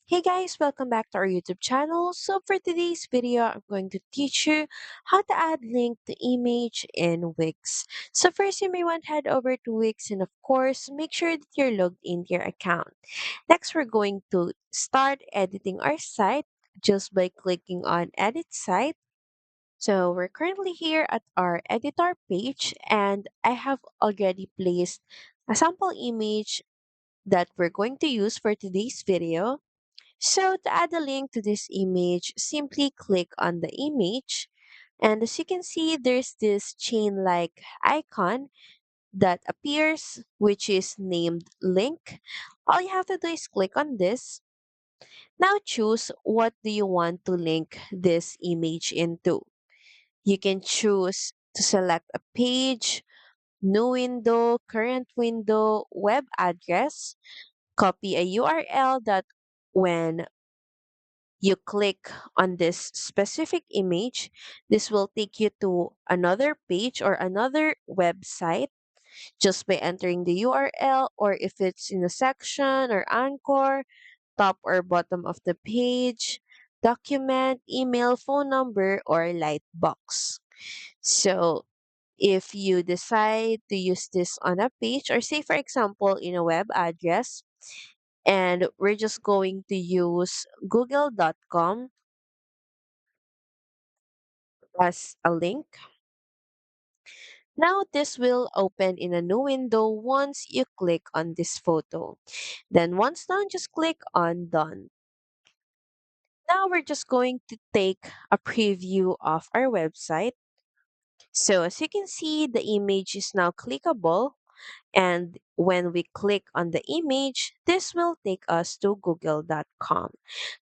Hey guys, welcome back to our YouTube channel. So for today's video, I'm going to teach you how to add link to image in Wix. So first you may want to head over to Wix and of course, make sure that you're logged into your account. Next, we're going to start editing our site just by clicking on edit site. So we're currently here at our editor page and I have already placed a sample image that we're going to use for today's video. So to add a link to this image, simply click on the image. And as you can see, there's this chain-like icon that appears, which is named link. All you have to do is click on this. Now choose what do you want to link this image into. You can choose to select a page, new window, current window, web address, copy a URL that when you click on this specific image, this will take you to another page or another website just by entering the URL, or if it's in a section or anchor, top or bottom of the page, document, email, phone number, or light box. So if you decide to use this on a page, or say for example in a web address, and we're just going to use google.com as a link. Now this will open in a new window once you click on this photo. Then once done, just click on done. Now we're just going to take a preview of our website. So as you can see, the image is now clickable. And when we click on the image, this will take us to google.com.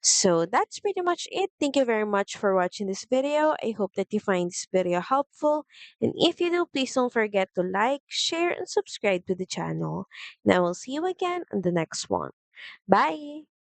So that's pretty much it. Thank you very much for watching this video. I hope that you find this video helpful. And if you do, please don't forget to like, share, and subscribe to the channel. And I will see you again on the next one. Bye!